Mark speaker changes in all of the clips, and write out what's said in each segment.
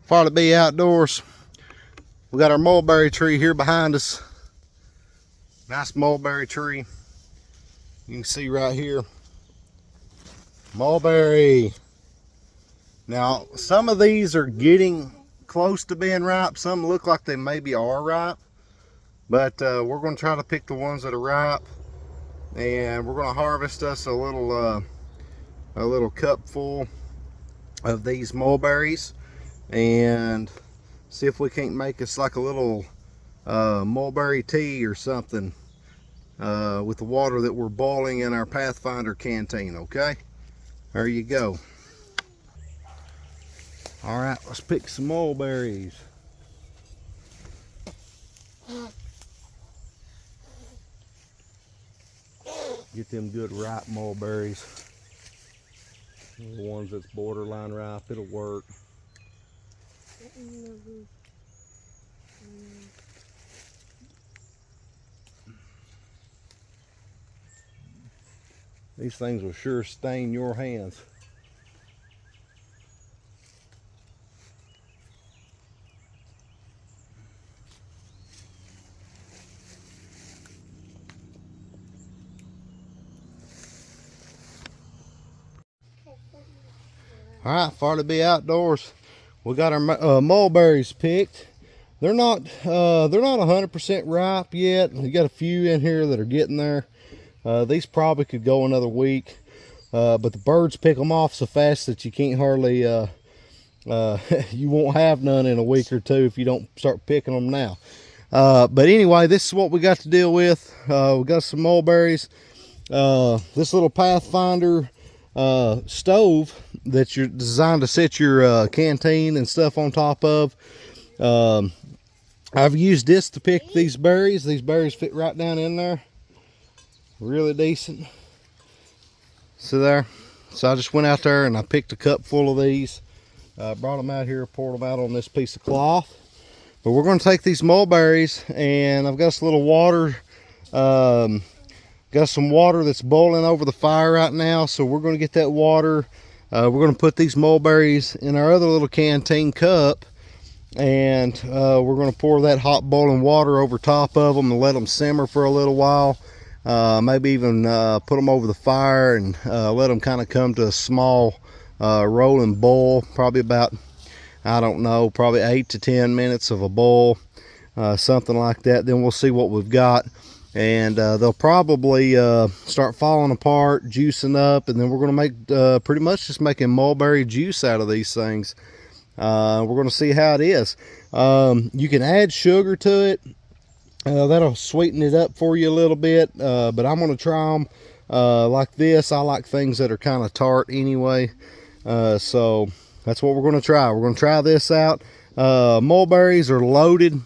Speaker 1: Farley B Outdoors. We got our mulberry tree here behind us. Nice mulberry tree. You can see right here. Mulberry. Now, some of these are getting close to being ripe. Some look like they maybe are ripe. But we're going to try to pick the ones that are ripe. And we're going to harvest us a little cup full of these mulberries. And see if we can't make us like a little mulberry tea or something with the water that we're boiling in our Pathfinder canteen. Okay, there you go. All right, let's pick some mulberries. Get them good ripe mulberries. The ones that's borderline ripe, it'll work. These things will sure stain your hands. All right, Farley B Outdoors. We got our mulberries picked. They're not 100% ripe yet. We got a few in here that are getting there. These probably could go another week, but the birds pick them off so fast that you can't hardly you won't have none in a week or two if you don't start picking them now. But anyway, this is what we got to deal with. We got some mulberries. This little Pathfinder stove that you're designed to set your canteen and stuff on top of. I've used this to pick these berries. These berries fit right down in there. Really decent. So there. So I just went out there and I picked a cup full of these. Brought them out here, poured them out on this piece of cloth. But we're going to take these mulberries, and I've got some little water. Got some water that's boiling over the fire right now, so we're going to get that water. We're going to put these mulberries in our other little canteen cup, and we're going to pour that hot boiling water over top of them and let them simmer for a little while. Maybe even put them over the fire and let them kind of come to a small rolling boil, probably about, I don't know, probably 8 to 10 minutes of a boil, something like that. Then we'll see what we've got. And they'll probably start falling apart, juicing up, and then we're going to make pretty much just making mulberry juice out of these things. We're going to see how it is. You can add sugar to it. That'll sweeten it up for you a little bit, but I'm going to try them like this. I like things that are kind of tart anyway, so that's what we're going to try. We're going to try this out. Mulberries are loaded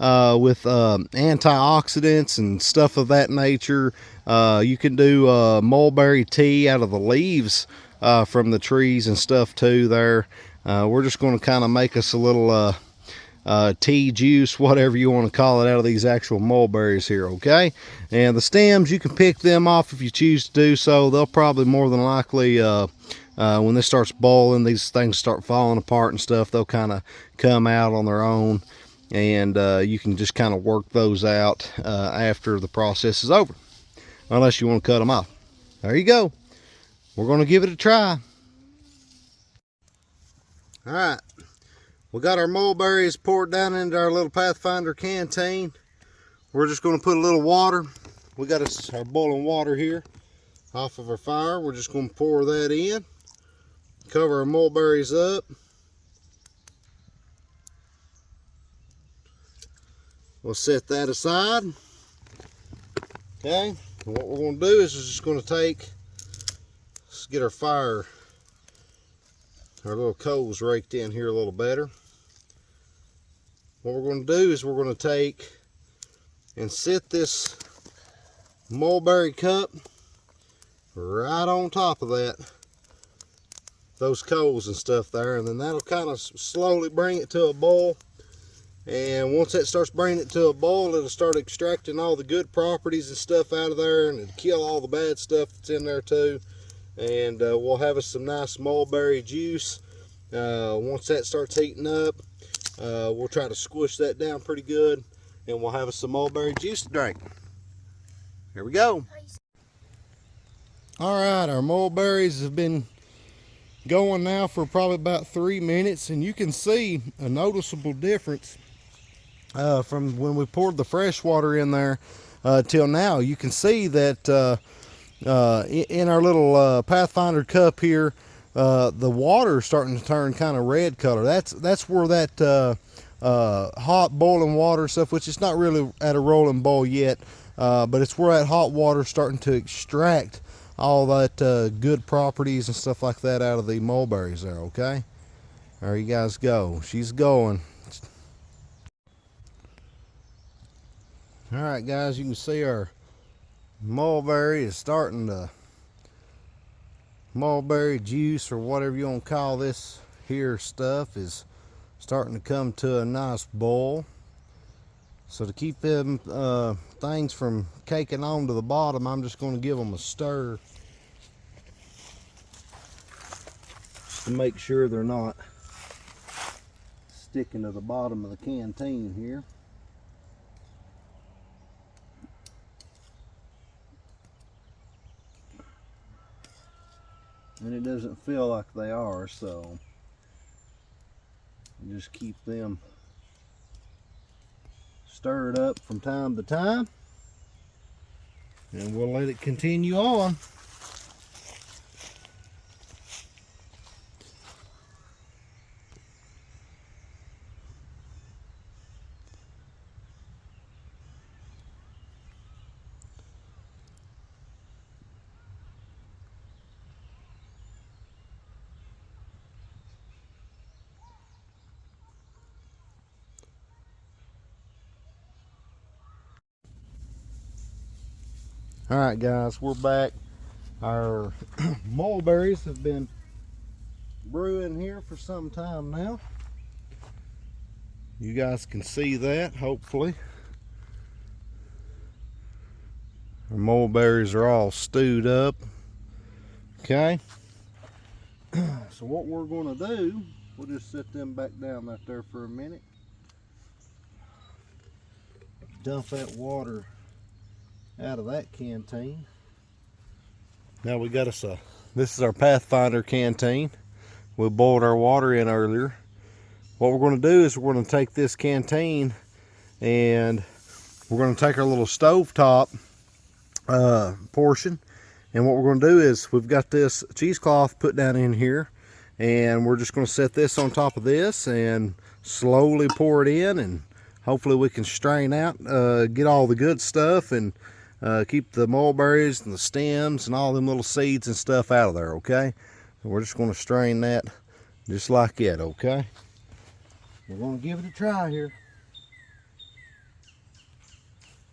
Speaker 1: with antioxidants and stuff of that nature. You can do mulberry tea out of the leaves from the trees and stuff too there. We're just going to kind of make us a little tea, juice, whatever you want to call it, out of these actual mulberries here, okay? And the stems, you can pick them off if you choose to do so. They'll probably more than likely, when this starts boiling, these things start falling apart and stuff, they'll kind of come out on their own. And you can just kind of work those out after the process is over, unless you want to cut them off. There you go. We're going to give it a try. All right, we got our mulberries poured down into our little Pathfinder canteen. We're just going to put a little water. We got our boiling water here off of our fire. We're just going to pour that in, cover our mulberries up. We'll set that aside. Okay, and what we're going to do is just going to let's get our fire, our little coals raked in here a little better. What we're going to do is we're going to take and set this mulberry cup right on top of those coals and stuff there, and then that'll kind of slowly bring it to a boil. And once that starts bringing it to a boil, it'll start extracting all the good properties and stuff out of there, and it'll kill all the bad stuff that's in there too. And we'll have us some nice mulberry juice. Once that starts heating up, we'll try to squish that down pretty good, and we'll have us some mulberry juice to drink. Here we go. All right, our mulberries have been going now for probably about 3 minutes, and you can see a noticeable difference from when we poured the fresh water in there till now. You can see that in our little Pathfinder cup here, the water is starting to turn kind of red color. That's where that hot boiling water stuff, which is not really at a rolling boil yet, but it's where that hot water is starting to extract all that good properties and stuff like that out of the mulberries there. Okay, there you guys go. She's going. All right, guys, you can see our mulberry is starting to, mulberry juice or whatever you want to call this here stuff is starting to come to a nice boil. So to keep them things from caking on to the bottom, I'm just going to give them a stir just to make sure they're not sticking to the bottom of the canteen here. And it doesn't feel like they are, so just keep them stirred up from time to time, and we'll let it continue on. All right, guys, we're back. Our mulberries have been brewing here for some time now. You guys can see that, hopefully. Our mulberries are all stewed up. Okay. So what we're going to do, we'll just set them back down right there for a minute. Dump that water out of that canteen. Now we got us this is our Pathfinder Canteen. We boiled our water in earlier. What we're going to do is we're going to take this canteen and we're going to take our little stovetop portion, and what we're going to do is we've got this cheesecloth put down in here, and we're just going to set this on top of this and slowly pour it in, and hopefully we can strain out, get all the good stuff, and keep the mulberries and the stems and all them little seeds and stuff out of there. Okay, and we're just going to strain that just like that. Okay, we're going to give it a try here.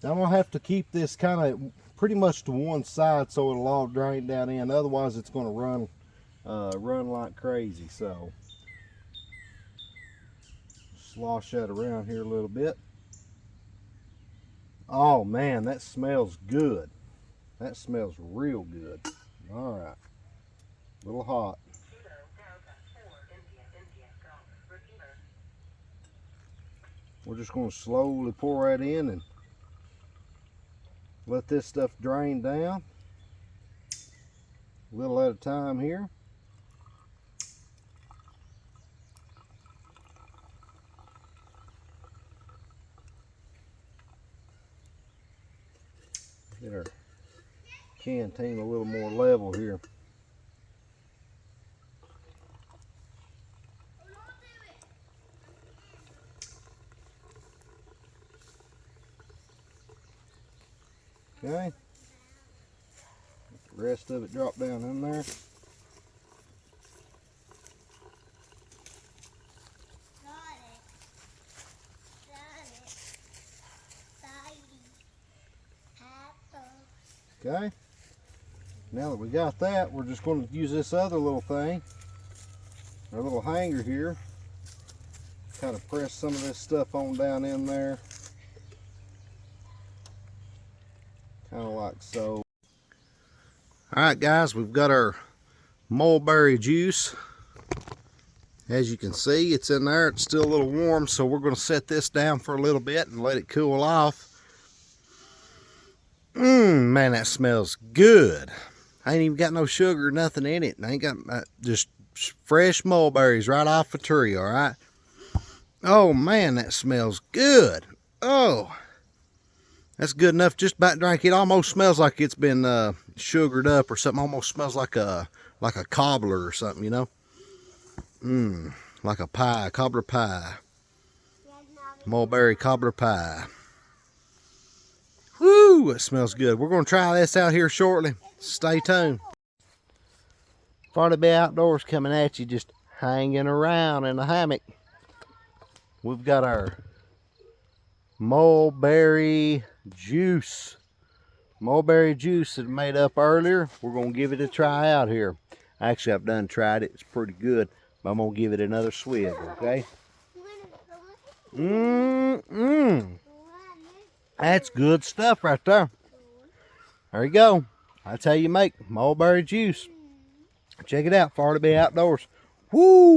Speaker 1: Now I'm going to have to keep this kind of pretty much to one side so it'll all drain down in, otherwise it's going to run like crazy. So slosh that around here a little bit. Oh man, that smells good. That smells real good. All right, a little hot. We're just going to slowly pour that in and let this stuff drain down a little at a time here. Get our canteen a little more level here. Okay, let the rest of it drop down in there. Okay, now that we got that, we're just going to use this other little thing, our little hanger here, kind of press some of this stuff on down in there, kind of like so. All right, guys, we've got our mulberry juice As you can see, it's in there. It's still a little warm, so we're going to set this down for a little bit and let it cool off. Man, that smells good. I ain't even got no sugar or nothing in it. I ain't got just fresh mulberries right off the tree, all right? Oh, man, that smells good. Oh, that's good enough. Just about drink. It almost smells like it's been sugared up or something. Almost smells like a cobbler or something, you know? Like a pie, cobbler pie. Mulberry cobbler pie. Woo, it smells good. We're going to try this out here shortly. Stay tuned. Farty Bay Outdoors coming at you, just hanging around in a hammock. We've got our mulberry juice. Mulberry juice that I made up earlier. We're going to give it a try out here. Actually, I've done tried it. It's pretty good. But I'm going to give it another swig, okay? That's good stuff right there. There you go. That's how you make mulberry juice. Check it out, Farty Bay Outdoors. Woo!